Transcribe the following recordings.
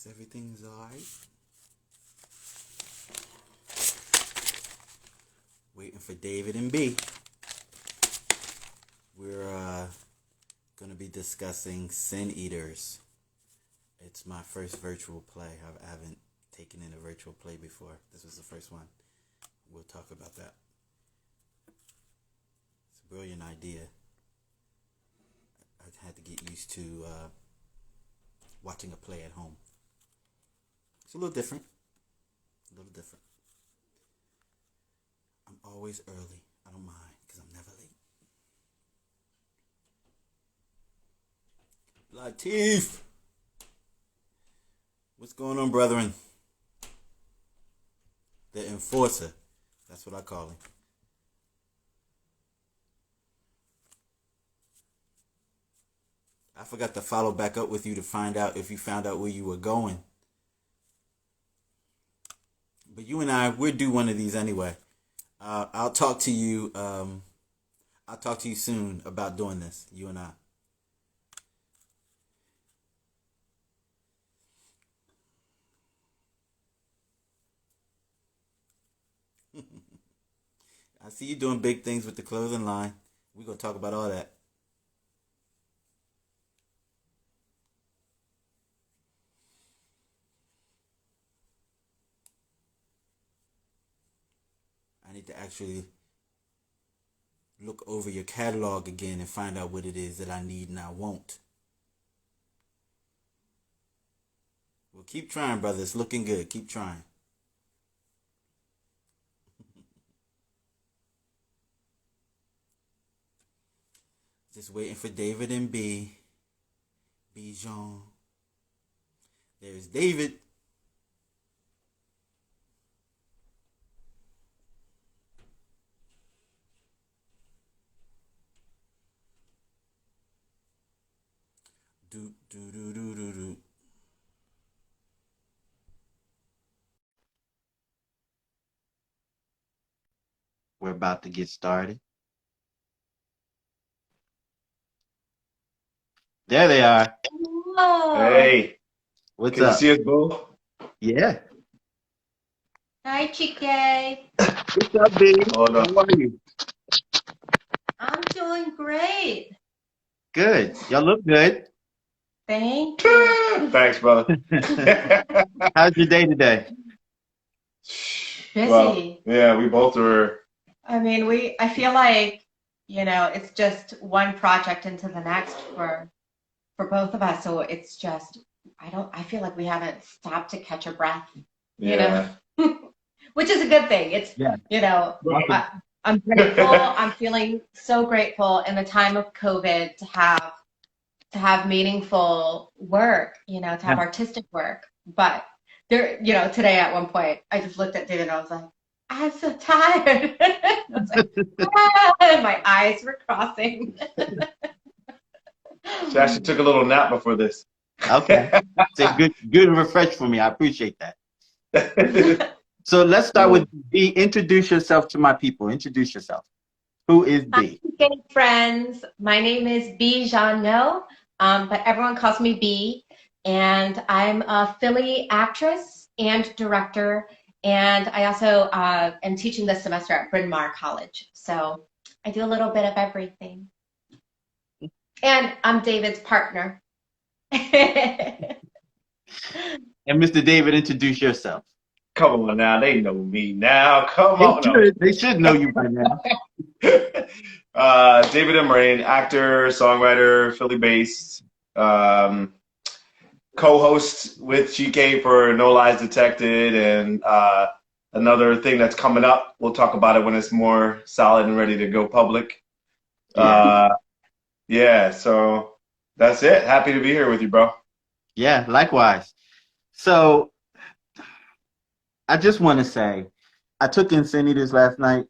Everything's alright. Waiting for David and B. We're going to be discussing Sin Eaters. It's my first virtual play. I haven't taken in a virtual play before. This was the first one. We'll talk about that. It's a brilliant idea. I had to get used to watching a play at home. It's a little different. I'm always early. I don't mind because I'm never late. Latif! What's going on, brethren? The enforcer. That's what I call him. I forgot to follow back up with you to find out if you found out where you were going. But you and I, we'll do one of these anyway. I'll talk to you. I'll talk to you soon about doing this. You and I. I see you doing big things with the clothing line. We're gonna talk about all that. I need to actually look over your catalog again and find out what it is that I need and I won't. Well, keep trying, brother. It's looking good. Keep trying. Just waiting for David and B. BiJean. There's David. Do do do do do do. We're about to get started. There they are. Hello. Hey, What's can you up? see us both? Yeah. Hi, Chike. What's up, B? Hold on. How are you? I'm doing great. Good. Y'all look good. Thank you. Thanks, brother. How's your day today? Well, Busy. yeah, we both were. I mean, I feel like, it's just one project into the next for both of us. So it's just, I feel like we haven't stopped to catch a breath, Yeah. which is a good thing. It's, Yeah. I, I'm grateful. I'm feeling so grateful in the time of COVID to have meaningful work, to have artistic work. But there, today at one point, I just looked at David and I was like, I'm so tired. I was like, and my eyes were crossing. She actually took a little nap before this. Okay. It's a good refresh for me. I appreciate that. So let's start with B. Introduce yourself to my people. Introduce yourself. Who is B? Hi, friends. My name is BiJean Ngo, but everyone calls me B. And I'm a Philly actress and director. And I also am teaching this semester at Bryn Mawr College. So I do a little bit of everything. And I'm David's partner. And Mr. David, introduce yourself. Come on now, they know me now. Come on. They should know you by now. David M. Raine, actor, songwriter, Philly-based, co-host with Chike for No Lies Detected, and another thing that's coming up. We'll talk about it when it's more solid and ready to go public. Yeah, so that's it. Happy to be here with you, bro. Yeah, likewise. So I just want to say, I took in Sin Eaters last night.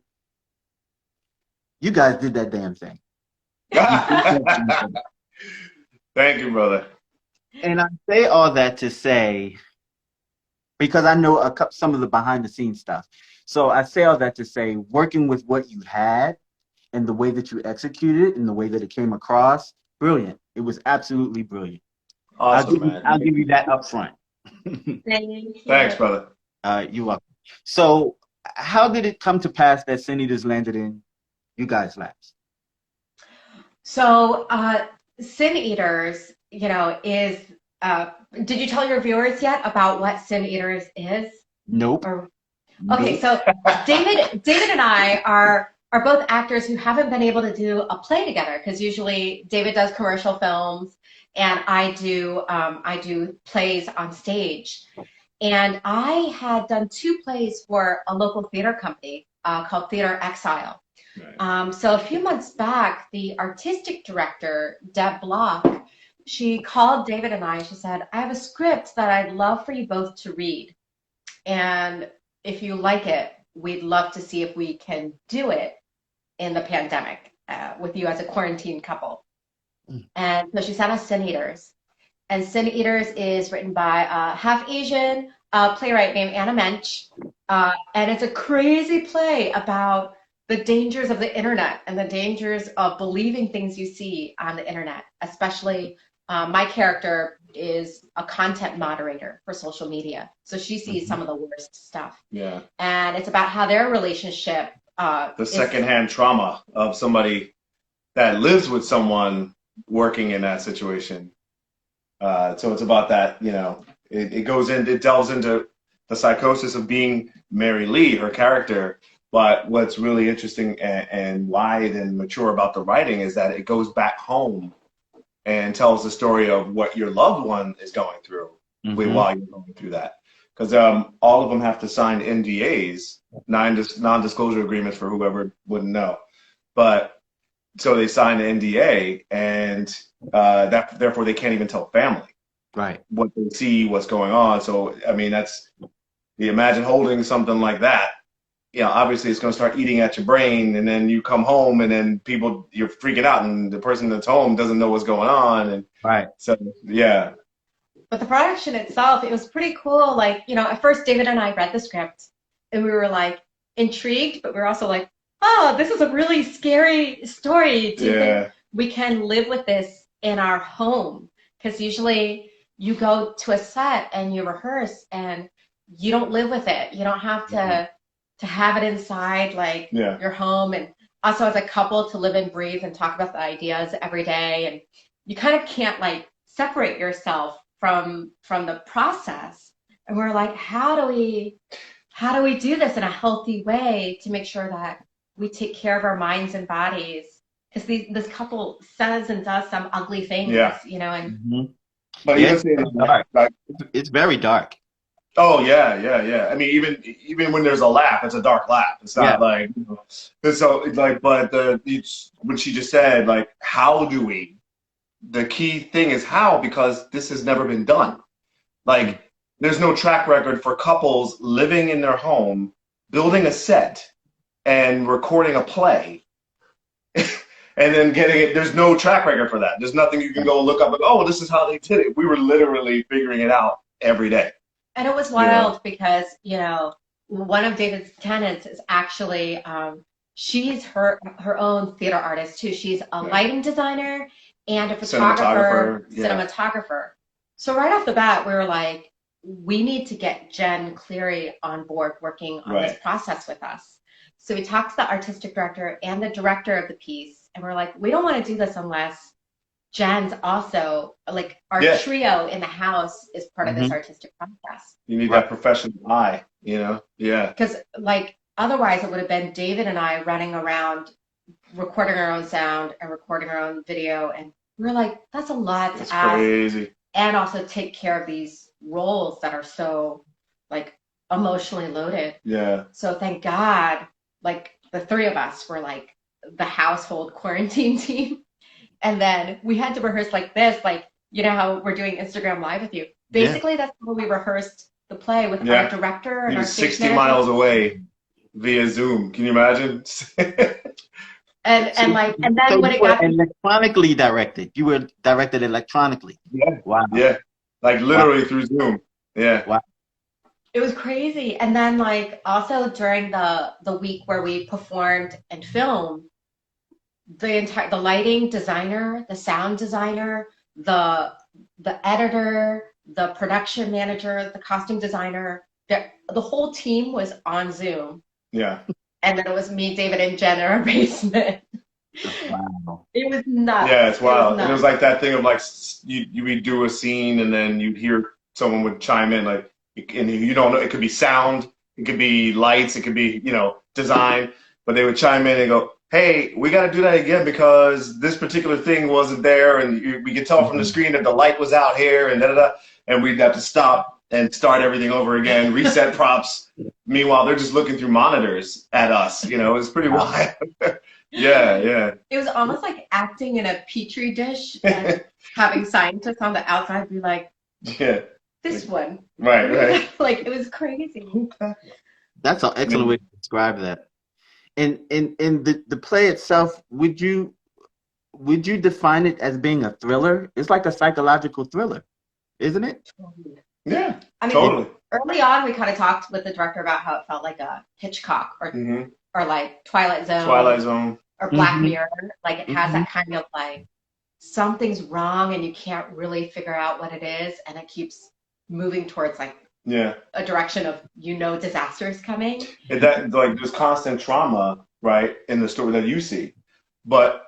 You guys did that damn thing. Thank you, brother. And I say all that to say, because I know some of the behind the scenes stuff. So I say all that to say, working with what you had and the way that you executed it and the way that it came across, brilliant. It was absolutely brilliant. Awesome, man. I'll give you that up front. Thank you. Thanks, brother. You welcome. So, how did it come to pass that Sin Eaters landed in you guys' laps? So, Sin Eaters, is, did you tell your viewers yet about what Sin Eaters is? Nope. Or Okay, Nope. so David and I are both actors who haven't been able to do a play together because usually David does commercial films and I do plays on stage. And I had done two plays for a local theater company called Theater Exile. Right. So a few months back, the artistic director, Deb Block, she called David and I. She said, "I have a script that I'd love for you both to read. And if you like it, we'd love to see if we can do it in the pandemic with you as a quarantine couple." And so she sent us Sin Eaters. And Sin Eaters is written by a half Asian playwright named Anna Mensch. And it's a crazy play about the dangers of the internet and the dangers of believing things you see on the internet. Especially my character is a content moderator for social media. So she sees some of the worst stuff. Yeah. And it's about how their relationship The secondhand trauma of somebody that lives with someone working in that situation. So it's about that, it delves into the psychosis of being Mary Lee, her character. But what's really interesting and wide and mature about the writing is that it goes back home and tells the story of what your loved one is going through while you're going through that. Because all of them have to sign NDAs, non-disclosure agreements for whoever wouldn't know. But so they sign the NDA, and therefore they can't even tell family what they see, what's going on. So I mean, you imagine holding something like that. Obviously it's going to start eating at your brain, and then you come home, and then you're freaking out, and the person that's home doesn't know what's going on, and so yeah. But the production itself, it was pretty cool. Like, at first David and I read the script and we were like intrigued, but we were also like, oh, this is a really scary story. Do you think we can live with this in our home? Because usually you go to a set and you rehearse and you don't live with it. You don't have to have it inside like your home. And also as a couple to live and breathe and talk about the ideas every day. And you kind of can't like separate yourself from the process. And we're like, how do we do this in a healthy way to make sure that we take care of our minds and bodies? Because this couple says and does some ugly things, and but it's very dark. Oh yeah. I mean, even when there's a laugh, it's a dark laugh. It's not like so like. But when she just said like, how do we? The key thing is how, because this has never been done. Like, there's no track record for couples living in their home, building a set, and recording a play, and then getting it. There's no track record for that. There's nothing you can go look up and, oh, this is how they did it. We were literally figuring it out every day. And it was wild because, one of David's tenants is actually, she's her own theater artist too. She's a lighting designer and a photographer, cinematographer. So right off the bat, we were like, we need to get Jen Cleary on board working on this process with us. So we talked to the artistic director and the director of the piece, and we're like, we don't want to do this unless Jen's also, like, our trio in the house is part of this artistic process. You need that professional eye, Because, like, otherwise it would have been David and I running around recording our own sound and recording our own video, and we're like, that's a lot to ask. Crazy. And also take care of these roles that are so like emotionally loaded. Yeah. So thank God, like the three of us were like the household quarantine team. And then we had to rehearse like this, like, how we're doing Instagram Live with you. Basically, that's how we rehearsed the play with our director and our stage 60 miles away via Zoom. Can you imagine? And then when it got electronically directed, you were directed electronically. Yeah. Wow. Yeah. Like literally through Zoom. Yeah. Wow. It was crazy. And then like also during the week where we performed and filmed, the lighting designer, the sound designer, the editor, the production manager, the costume designer, the whole team was on Zoom. Yeah. And then it was me, David, and Jen in our basement. Wow. It was nuts. Yeah, it's wild. It And it was was like that thing of like you would do a scene and then you'd hear someone would chime in like, and you don't know, it could be sound, it could be lights, it could be, design, but they would chime in and go, hey, we got to do that again because this particular thing wasn't there, and we could tell from the screen that the light was out here, and da-da-da, and we'd have to stop and start everything over again, reset props. Meanwhile, they're just looking through monitors at us. It's pretty wild. Yeah. It was almost like acting in a petri dish and having scientists on the outside be like, yeah, this one. right. Like, it was crazy. That's an excellent way to describe that. And in the play itself, would you define it as being a thriller? It's like a psychological thriller, isn't it? Yeah, I mean, totally. Early on, we kind of talked with the director about how it felt like a Hitchcock or like Twilight Zone or Black Mirror. Like, it has that kind of like something's wrong and you can't really figure out what it is, and it keeps moving towards like a direction of disaster is coming. And that, like, there's constant trauma, right, in the story that you see, but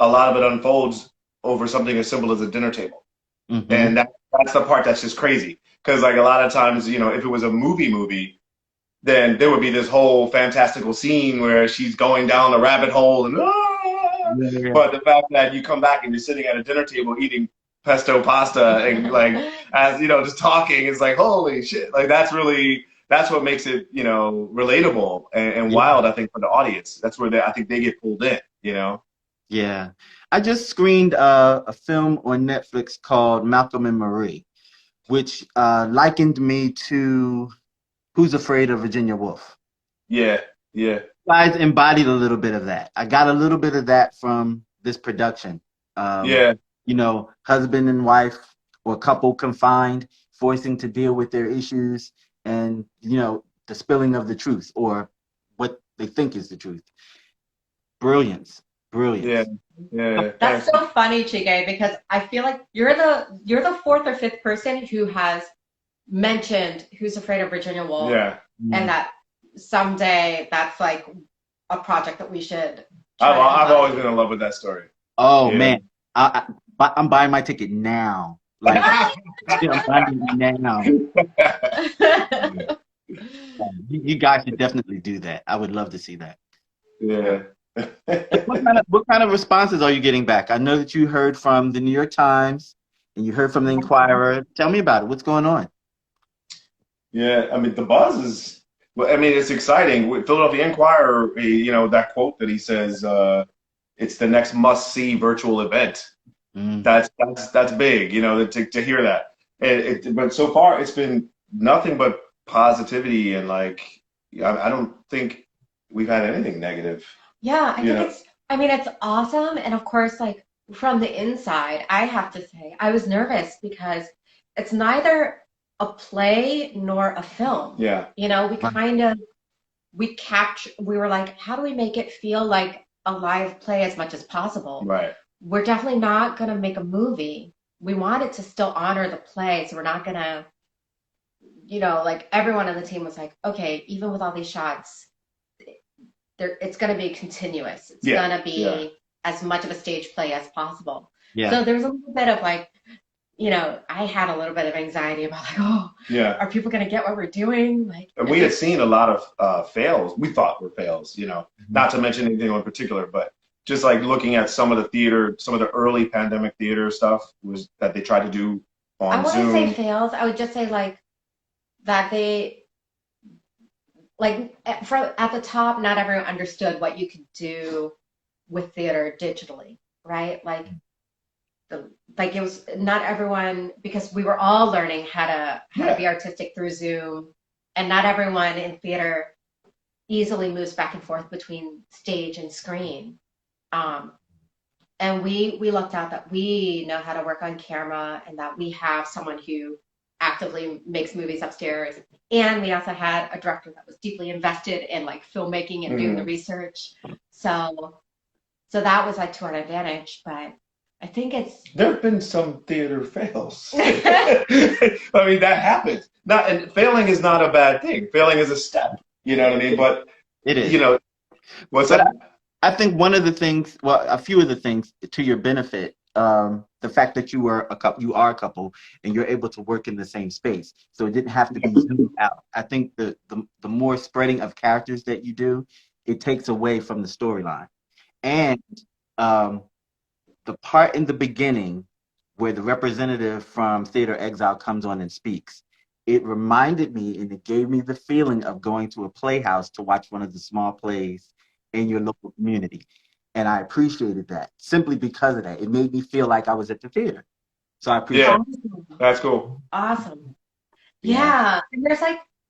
a lot of it unfolds over something as simple as a dinner table, and that's the part that's just crazy. Because like a lot of times, if it was a movie, then there would be this whole fantastical scene where she's going down the rabbit hole and but the fact that you come back and you're sitting at a dinner table eating pesto pasta and like as just talking, it's like holy shit, like that's what makes it relatable and wild, I think, for the audience. That's where I think they get pulled in. Yeah, I just screened a film on Netflix called Malcolm and Marie, which likened me to Who's Afraid of Virginia Woolf. Yeah. Guys embodied a little bit of that. I got a little bit of that from this production. Husband and wife or couple confined, forcing to deal with their issues, and the spilling of the truth or what they think is the truth. Brilliance. Yeah. That's so funny, Chike, because I feel like you're the fourth or fifth person who has mentioned Who's Afraid of Virginia Woolf. Yeah. And that someday that's like a project that we should. I've always been in love with that story. Oh man, I'm buying my ticket now. Like, I'm buying it now. You guys should definitely do that. I would love to see that. Yeah. What kind of responses are you getting back? I know that you heard from the New York Times and you heard from the Inquirer. Tell me about it. What's going on? Yeah, I mean, the buzz is, it's exciting. With Philadelphia Inquirer, that quote that he says, it's the next must-see virtual event. That's big, to hear that. But so far, it's been nothing but positivity, and like, I don't think we've had anything negative. Yeah, I think it's awesome. And of course, like, from the inside, I have to say, I was nervous because it's neither a play nor a film. Yeah. We were like, how do we make it feel like a live play as much as possible? Right. We're definitely not going to make a movie. We want it to still honor the play. So we're not going to, like, everyone on the team was like, okay, even with all these shots, it's going to be continuous. It's going to be as much of a stage play as possible. Yeah. So there's a little bit of like, I had a little bit of anxiety about like, are people going to get what we're doing? Like, and we had seen a lot of fails. We thought were fails, not to mention anything in particular, but just like looking at some of the early pandemic theater stuff was that they tried to do on Zoom. I wouldn't say fails. I would just say like that they, like at the top, not everyone understood what you could do with theater digitally, right? Like it was not everyone, because we were all learning how to be artistic through Zoom, and not everyone in theater easily moves back and forth between stage and screen. And we lucked out that we know how to work on camera and that we have someone who actively makes movies upstairs. And we also had a director that was deeply invested in like filmmaking and doing the research. So that was like to our advantage. But I think it's. There have been some theater fails. I mean, that happens. And failing is not a bad thing. Failing is a step. You know what I mean? But It is. you know, what's But that? I think one of the things, well, a few of the things to your benefit, the fact that you are a couple, and you're able to work in the same space, so it didn't have to be zoomed out. I think the more spreading of characters that you do, it takes away from the storyline. And um, the part in the beginning where the representative from Theater Exile comes on and speaks, it reminded me and it gave me the feeling of going to a playhouse to watch one of the small plays in your local community. And I appreciated that simply because of that. It made me feel like I was at the theater. So I appreciate Yeah, it. Awesome. that's cool. Awesome. Yeah. Yeah. And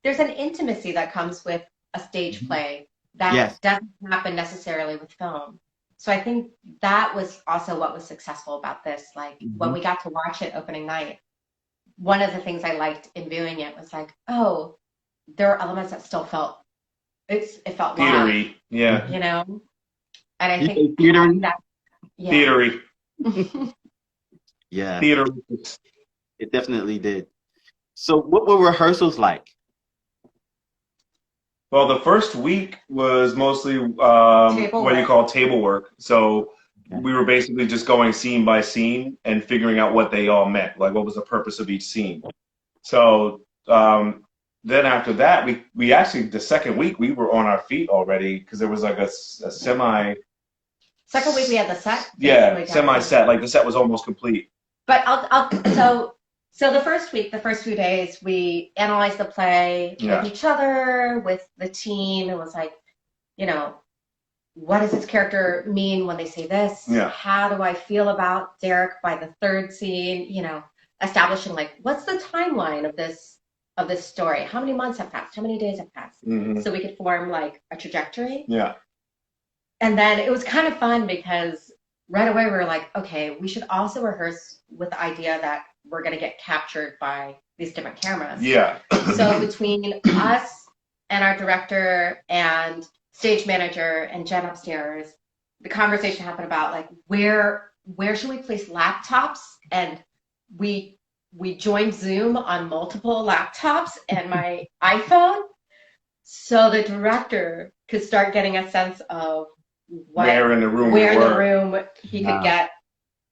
there's an intimacy that comes with a stage play that Yes. doesn't happen necessarily with film. So I think that was also what was successful about this. Like when we got to watch it opening night, one of the things I liked in viewing it was like, oh, there are elements that still felt it felt live, Theatery. Yeah. you know? And I You think say theater? that yeah. Theatery. Yeah, Theater. it definitely did. So what were rehearsals like? Well, the first week was mostly Table what do you work. call table work. So Okay. we were basically just going scene by scene and figuring out what they all meant, like what was the purpose of each scene. So then after that, we actually, the second week, we were on our feet already because there was like a semi, Second week we had the set. yeah, basically semi done. set. Like the set was almost complete. But so the first week, the first few days, we analyzed the play Yeah. with each other, with the team. It was like, you know, what does this character mean when they say this? Yeah. How do I feel about Derek by the third scene? You know, establishing like what's the timeline of this story? How many months have passed? How many days have passed? Hmm. So we could form like a trajectory. Yeah. And then it was kind of fun because right away we were like, okay, we should also rehearse with the idea that we're going to get captured by these different cameras. Yeah. So between us and our director and stage manager and Jen upstairs, the conversation happened about like where should we place laptops? And we joined Zoom on multiple laptops and my iPhone, so the director could start getting a sense of Where in the room we where in the were. room he could get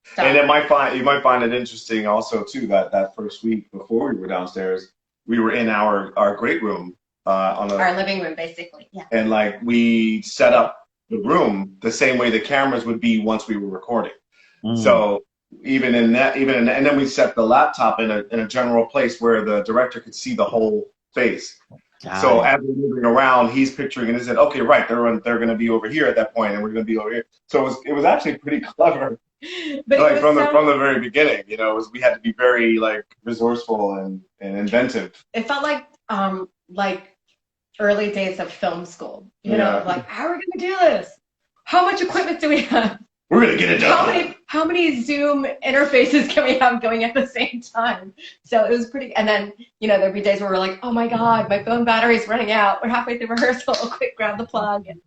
stuff. And you might find it interesting also too that first week before we were downstairs, we were in our great room on Our living room, basically. Yeah. and like we set up the room the same way the cameras would be once we were recording. So even in that, and then we set the laptop in a general place where the director could see the whole face. So as we're moving around, he's picturing and he said, okay, right, they're going to be over here at that point, and we're going to be over here. So it was actually pretty clever. But Like from the very beginning, you know, we had to be very like resourceful and inventive. it felt like early days of film school. You know, like how are we gonna do this? How much equipment do we have? We're gonna get it done. How many Zoom interfaces can we have going at the same time? So it was pretty. And then there'd be days where we're like, oh my god, my phone battery's running out. We're halfway through rehearsal. Quick, grab the plug. And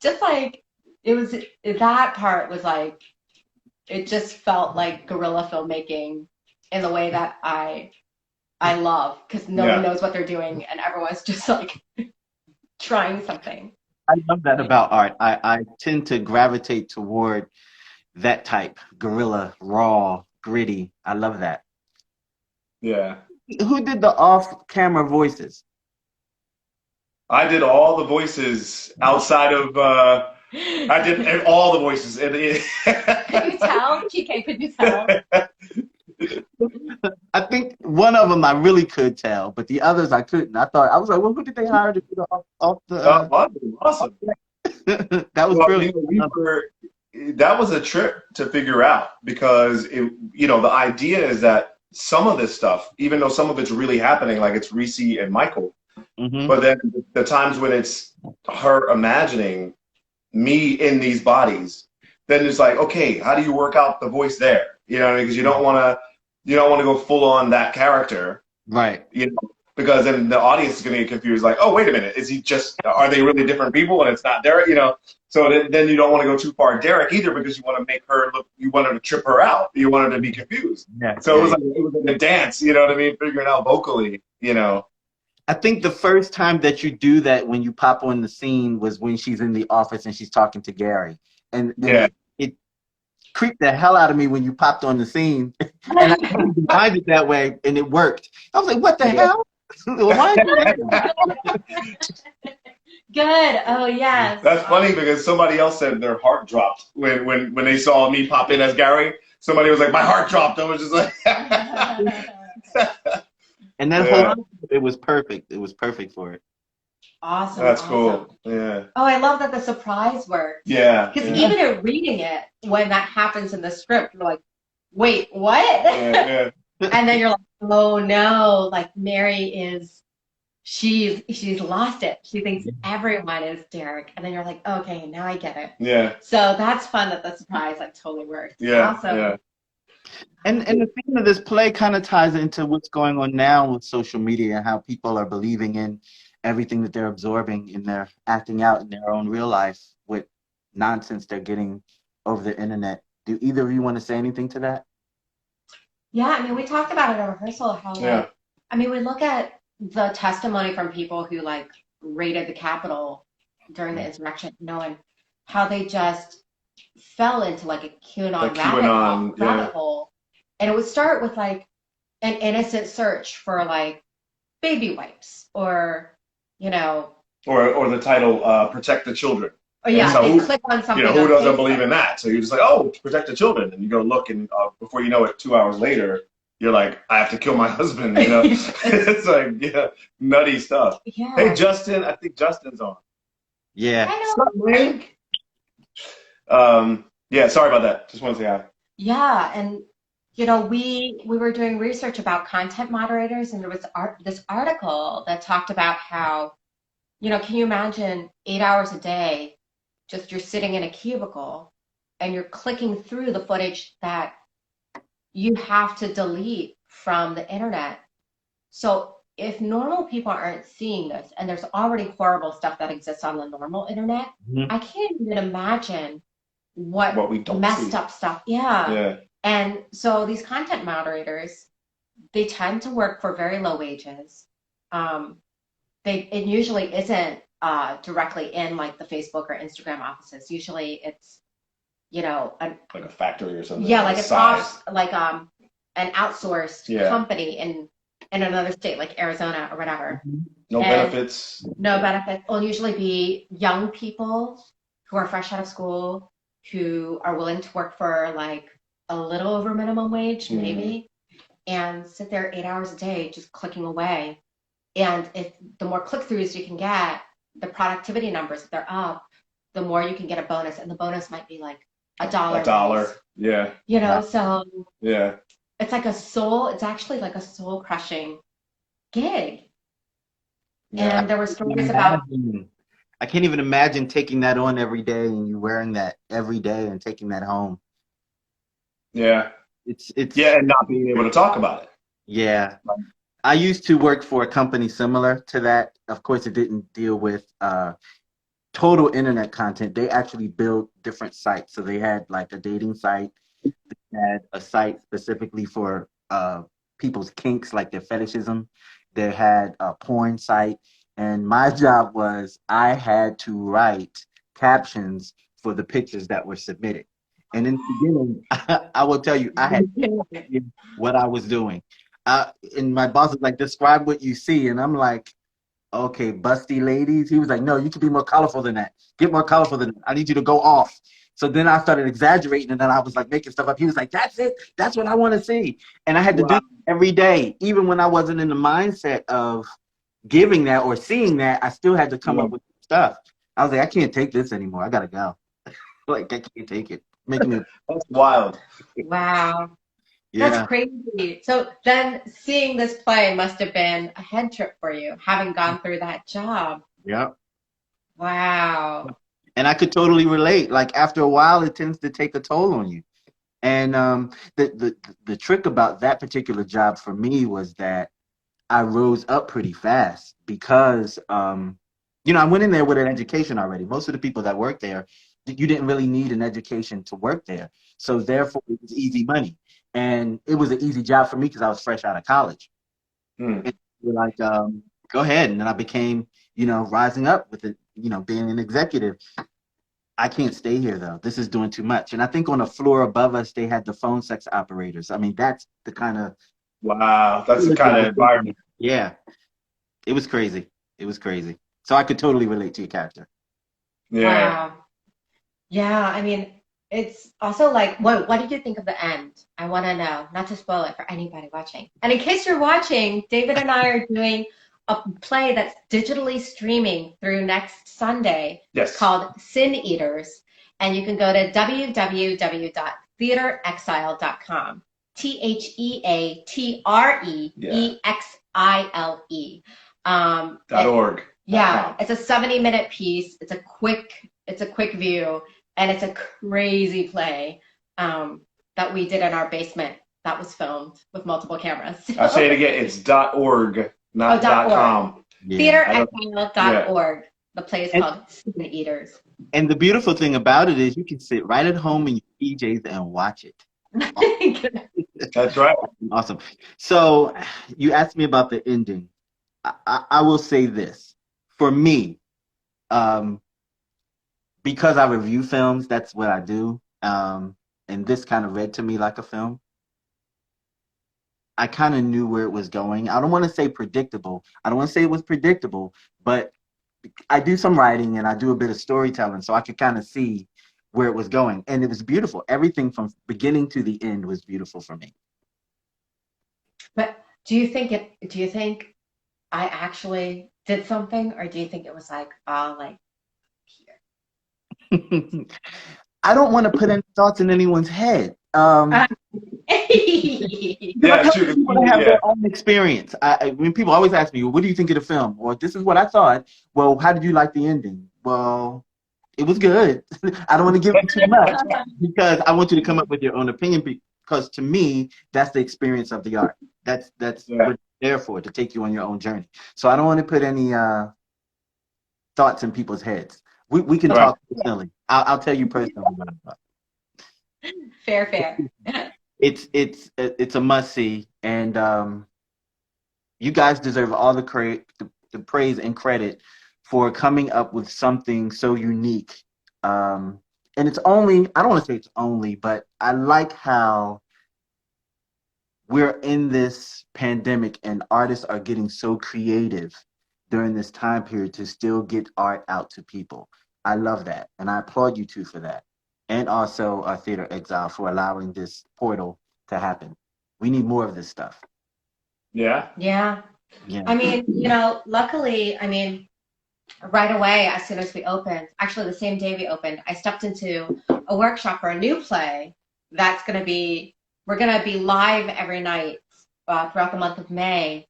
just like it was, that part was like, it just felt like guerrilla filmmaking in the way that I love, because no one knows what they're doing and everyone's just like trying something. I love that about art. I tend to gravitate toward that type, guerrilla, raw, gritty. I love that. Yeah. Who did the off-camera voices? I did all the voices outside of. I did all the voices. Could you tell, Chike? Could you tell? I think one of them I really could tell, but the others I couldn't. I was like, well, who did they hire to do the off the? Awesome. That was brilliant. That was a trip to figure out, because the idea is that some of this stuff, even though some of it's really happening, like it's Reese and Michael, but then the times when it's her imagining me in these bodies, then it's like, okay, how do you work out the voice there? You know what I mean? Because you don't want to go full on that character, right? Because then the audience is going to get confused. Like, oh, wait a minute, are they really different people? And it's not there, So then you don't want to go too far Derek either, because you want to make her look, you want her to trip her out. You want her to be confused. Yeah. So it was like a dance, you know what I mean? Figuring out vocally, you know. I think the first time that you do that when you pop on the scene was when she's in the office and she's talking to Gary. And Yeah. it creeped the hell out of me when you popped on the scene. And I designed it that way and it worked. I was like, what the hell? Why? Good. Oh yes. That's funny because somebody else said their heart dropped when they saw me pop in as Gary. Somebody was like, my heart dropped. I was just like, and that whole, it was perfect. It was perfect for it. Awesome. That's awesome. cool. Yeah. Oh, I love that the surprise worked. Yeah. Because yeah. even in reading it, when that happens in the script, you're like, wait, what? Yeah, And then you're like, oh no, like Mary is, she's lost it. She thinks everyone is Derek. And then you're like, okay, now I get it. yeah. So that's fun that the surprise like totally worked. Yeah. Awesome. Yeah. And the theme of this play kind of ties into what's going on now with social media and how people are believing in everything that they're absorbing and they're acting out in their own real life with nonsense they're getting over the internet. Do either of you want to say anything to that? Yeah, I mean, we talked about it at rehearsal, how like, I mean, we look at the testimony from people who like raided the Capitol during the insurrection, and how they just fell into like a QAnon rabbit hole. And it would start with like an innocent search for like baby wipes or, you know. Or the title, Protect the Children. Oh yeah, so they click on something. You know, who doesn't believe in that? So you're just like, oh, protect the children. And you go look, and before you know it, 2 hours later, you're like, I have to kill my husband. You know, it's like, yeah, nutty stuff. Yeah. Hey, Justin, I think Justin's on. Yeah. I know. Yeah, sorry about that. Just want to say hi. Yeah, and you know, we were doing research about content moderators, and there was this article that talked about how, you know, can you imagine 8 hours a day, just you're sitting in a cubicle and you're clicking through the footage that you have to delete from the internet. So if normal people aren't seeing this, and there's already horrible stuff that exists on the normal internet, I can't even imagine what we don't messed up stuff. Yeah. And so these content moderators, they tend to work for very low wages. It usually isn't directly in like the Facebook or Instagram offices. Usually it's, you know, like a factory or something. Yeah, like it's off, like an outsourced company in another state, like Arizona or whatever. No benefits. No benefits. It'll usually be young people who are fresh out of school, who are willing to work for like a little over minimum wage, maybe, and sit there 8 hours a day just clicking away. And if the more click-throughs you can get, the productivity numbers, if they're up, the more you can get a bonus. And the bonus might be like $1. $1, yeah. You know, so yeah, it's like it's actually like a soul-crushing gig. Yeah. And there were stories about... I can't even imagine taking that on every day and you wearing that every day and taking that home. Yeah. It's and not being able to talk about it. Yeah. I used to work for a company similar to that. Of course, it didn't deal with total internet content. They actually built different sites. So they had like a dating site. They had a site specifically for people's kinks, like their fetishism. They had a porn site. And my job was I had to write captions for the pictures that were submitted. And in the beginning, I will tell you, I had no idea what I was doing. And my boss was like, describe what you see. And I'm like, okay, busty ladies. He was like, no, you can be more colorful than that. Get more colorful than that. I need you to go off. So then I started exaggerating, and then I was like making stuff up. He was like, that's it. That's what I want to see. And I had to do it every day. Even when I wasn't in the mindset of giving that or seeing that, I still had to come up with stuff. I was like, I can't take this anymore. I got to go. Like, I can't take it. Making me. That's wild. Wow. Yeah. That's crazy. So then seeing this play must have been a head trip for you, having gone through that job. Yep. Wow. And I could totally relate. Like, after a while, it tends to take a toll on you. And the trick about that particular job for me was that I rose up pretty fast because You know, I went in there with an education already. Most of the people that work there, you didn't really need an education to work there. So therefore, it was easy money. And it was an easy job for me because I was fresh out of college. Hmm. And they were like, go ahead. And then I became, you know, rising up with it, you know, being an executive. I can't stay here though. This is doing too much. And I think on the floor above us, they had the phone sex operators. I mean, that's the kind of Wow, that's the kind of environment. yeah, it was crazy. It was crazy. So I could totally relate to your character. Yeah. Wow. Yeah, I mean, it's also like, what did you think of the end? I want to know, not to spoil it for anybody watching. And in case you're watching, David and I are doing a play that's digitally streaming through next Sunday. Yes. It's called Sin Eaters, and you can go to www.theaterexile.com. TheatreExile. .org. Yeah, it's a 70-minute piece. It's a quick view, and it's a crazy play that we did in our basement that was filmed with multiple cameras. I'll say it again. It's .org, not .com. Yeah. Theaterexile.org. The play is called Sin Eaters. And the beautiful thing about it is you can sit right at home in your PJs and watch it. That's right. Awesome. So you asked me about the ending. I will say this. For me, because I review films, that's what I do. And this kind of read to me like a film. I kind of knew where it was going. I don't want to say predictable. I don't want to say it was predictable, but I do some writing and I do a bit of storytelling, so I could kind of see where it was going. And it was beautiful. Everything from beginning to the end was beautiful for me. But do you think I actually did something, or do you think it was like, oh, like here? I don't want to put any thoughts in anyone's head. Yeah, People have their own experience. When people always ask me, well, what do you think of the film? Or this is what I thought. Well, how did you like the ending? Well, it was good. I don't want to give you too much because I want you to come up with your own opinion because to me, that's the experience of the art. That's what it's there for, to take you on your own journey. So I don't want to put any thoughts in people's heads. We can talk personally. I'll tell you personally what I thought. Fair. It's a must see, and you guys deserve all the praise and credit for coming up with something so unique. And it's only, I don't want to say it's only, but I like how we're in this pandemic and artists are getting so creative during this time period to still get art out to people. I love that, and I applaud you two for that. And also Theater Exile for allowing this portal to happen. We need more of this stuff. Yeah. I mean, luckily, right away, as soon as we opened, actually the same day we opened, I stepped into a workshop for a new play that's we're going to be live every night throughout the month of May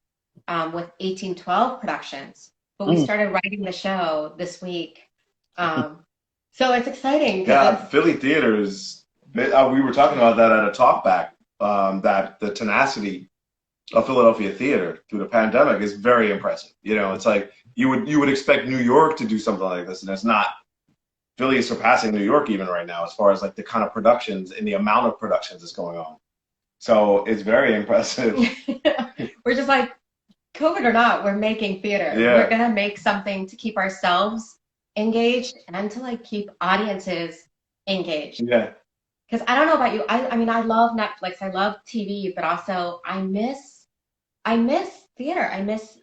with 1812 Productions. But we started writing the show this week. So it's exciting. Yeah, Philly theaters, we were talking about that at a talk back, that the tenacity of Philadelphia theater through the pandemic is very impressive. It's like you would expect New York to do something like this, and it's not. Philly is surpassing New York even right now as far as like the kind of productions and the amount of productions that's going on. So it's very impressive. We're just like, COVID or not, we're making theater. Yeah. We're gonna make something to keep ourselves engaged and to like keep audiences engaged. Yeah. Because I don't know about you, I love Netflix, I love TV, but also I miss theater. I miss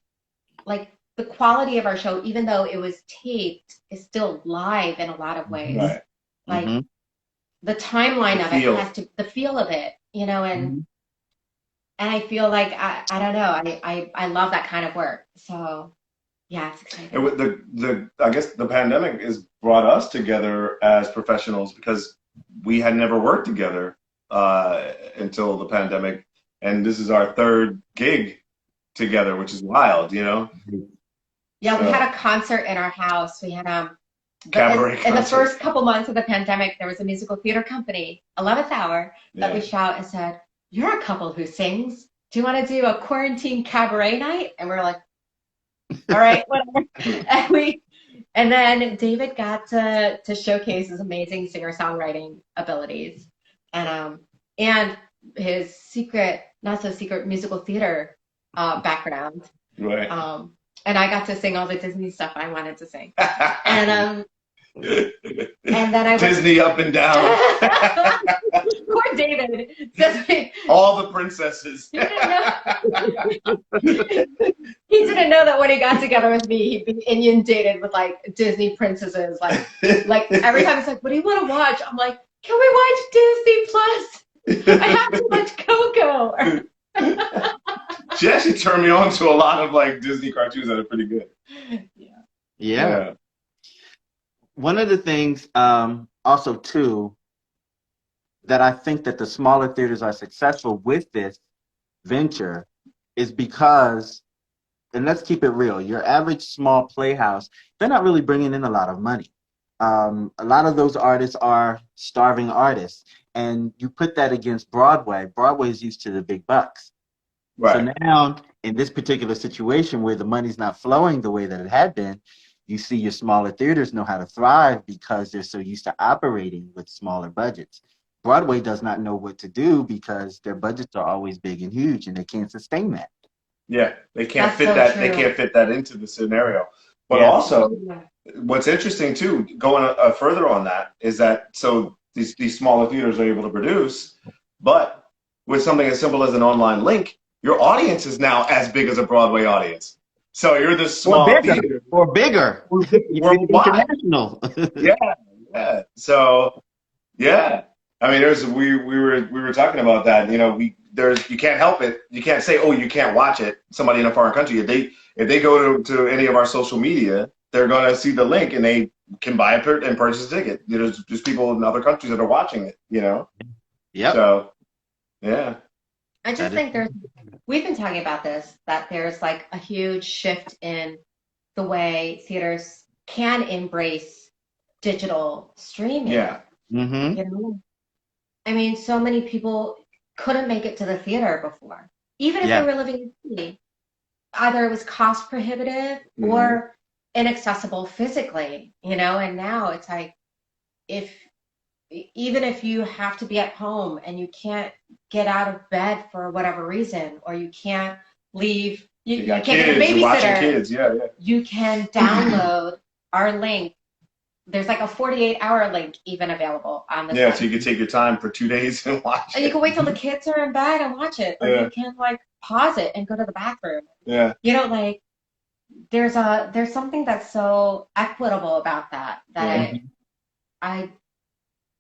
like the quality of our show, even though it was taped, is still live in a lot of ways. Right. Like the timeline of it has to, the feel of it, and I feel like I don't know, I love that kind of work. So yeah, it's exciting. I guess the pandemic has brought us together as professionals because we had never worked together until the pandemic, and this is our third gig together, which is wild, Yeah, so, we had a concert in our house. We had in the first couple months of the pandemic, there was a musical theater company, 11th Hour, that reached out and said, "You're a couple who sings. Do you want to do a quarantine cabaret night?" And we're like, all right, whatever. And And then David got to showcase his amazing singer-songwriting abilities, and his secret, not so secret, musical theater background. Right. And I got to sing all the Disney stuff I wanted to sing. And then I Disney up and down. Poor David. All the princesses. He didn't know that when he got together with me, he'd be inundated with like Disney princesses. Like every time it's like, what do you want to watch? I'm like, can we watch Disney Plus? I have to watch Coco. She actually turned me on to a lot of like Disney cartoons that are pretty good. Yeah. One of the things also too that I think that the smaller theaters are successful with this venture is because, and let's keep it real, your average small playhouse, they're not really bringing in a lot of money. A lot of those artists are starving artists, and you put that against Broadway. Broadway is used to the big bucks. Right. So now, in this particular situation where the money's not flowing the way that it had been, you see your smaller theaters know how to thrive because they're so used to operating with smaller budgets. Broadway does not know what to do because their budgets are always big and huge, and they can't sustain that. Yeah, they can't That's fit so that. true. They can't fit that into the scenario. But Yeah. also, what's interesting too, going further on that, is that so these smaller theaters are able to produce, but with something as simple as an online link, your audience is now as big as a Broadway audience. So you're this small theater. Or bigger. Worldwide. International. Yeah. So, yeah. I mean, we were talking about that. You know, you can't help it. You can't say, oh, you can't watch it. Somebody in a foreign country, if they go to any of our social media, they're going to see the link and they can buy and purchase a ticket. You know, there's just people in other countries that are watching it. You know. Yep. So, yeah. I just think we've been talking about this, that there's like a huge shift in the way theaters can embrace digital streaming. Yeah. Mm-hmm. You know? I mean, so many people couldn't make it to the theater before, even if they were living in the city. Either it was cost prohibitive or inaccessible physically, you know, and now it's like, even if you have to be at home and you can't get out of bed for whatever reason, or you can't leave, you can't get a babysitter, watching kids. Yeah. You can download our link. There's like a 48-hour link even available on the site. So you can take your time for 2 days and watch And it. you can wait till the kids are in bed and watch it. Or you can like pause it and go to the bathroom. Yeah. You know, like there's something that's so equitable about that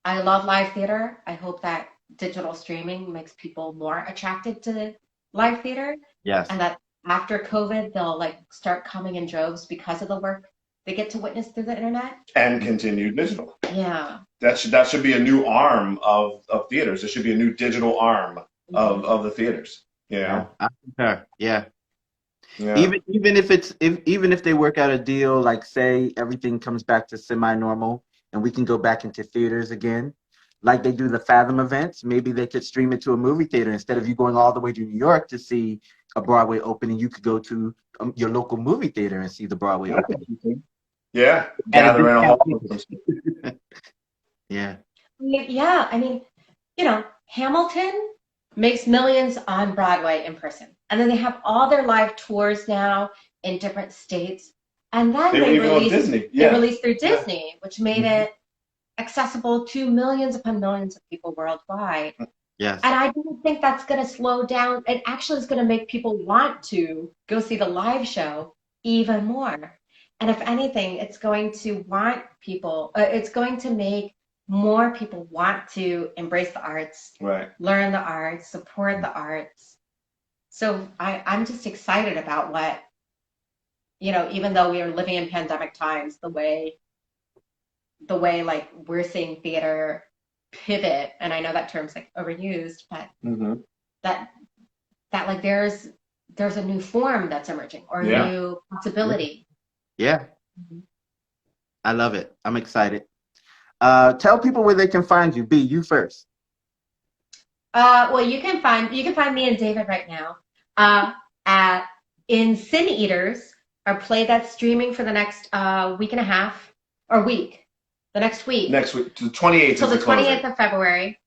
I love live theater. I hope that digital streaming makes people more attracted to live theater. Yes. And that after COVID, they'll like start coming in droves because of the work they get to witness through the internet. And continued digital. Yeah. That should be a new arm of theaters. There should be a new digital arm of the theaters. Yeah. I concur. Yeah. Even if they work out a deal, like say everything comes back to semi-normal and we can go back into theaters again, like they do the Fathom events, maybe they could stream it to a movie theater. Instead of you going all the way to New York to see a Broadway opening, you could go to your local movie theater and see the Broadway opening. Yeah. Gather in a hall. Yeah. Yeah. I mean, you know, Hamilton makes millions on Broadway in person. And then they have all their live tours now in different states. And then they released through Disney, which made it accessible to millions upon millions of people worldwide. Yes. And I don't think that's going to slow down. It actually is going to make people want to go see the live show even more. And if anything, it's going to it's going to make more people want to embrace the arts, learn the arts, support the arts. So I'm just excited about what, you know, even though we are living in pandemic times, the way like we're seeing theater pivot, and I know that term's like overused, but that like there's a new form that's emerging or a new possibility. Yeah. I love it. I'm excited. Tell people where they can find you. B, you first. Well, you can find me and David right now in Sin Eaters our play that's streaming for the next week and a half, or week, the next week. Next week, the 28th. Till the closing. 28th of February,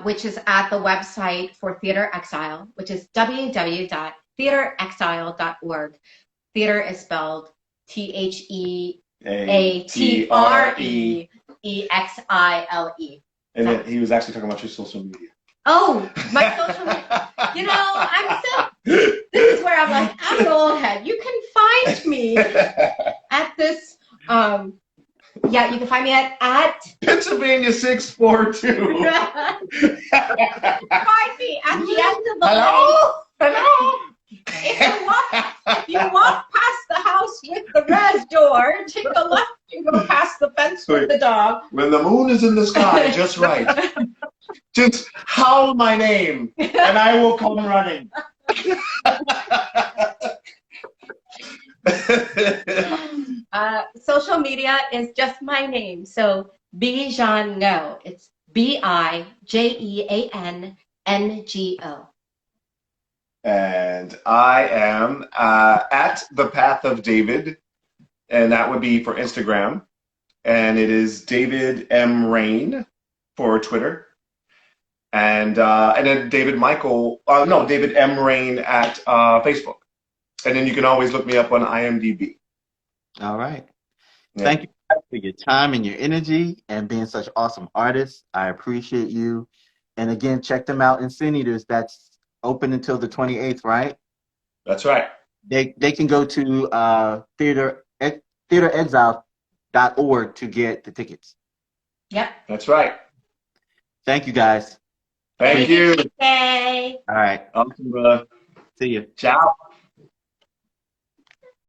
which is at the website for Theater Exile, which is www.theaterexile.org. Theater is spelled TheaterExile. And then he was actually talking about your social media. Oh, my social media. You know, this is where I'm like, I'm an old head. You can find me at this, you can find me at Pennsylvania 642. find me at the end of the Hello? lane. Hello? If you walk past the house with the red door, take a left and go past the fence with the dog. When the moon is in the sky, just right. Just howl my name, and I will come running. Social media is just my name. So BiJean Ngo. It's BiJeanNgo. And I am at the Path of David, and that would be for Instagram. And it is David M. Raine for Twitter. And then David M. Raine at Facebook. And then you can always look me up on IMDb. All right. Yeah. Thank you for your time and your energy and being such awesome artists. I appreciate you. And again, check them out in Sin Eaters. That's open until the 28th, right? That's right. They can go to theaterexile.org to get the tickets. Yep. That's right. Thank you, guys. Thank you. Yay. All right. Awesome, brother. See you. Ciao.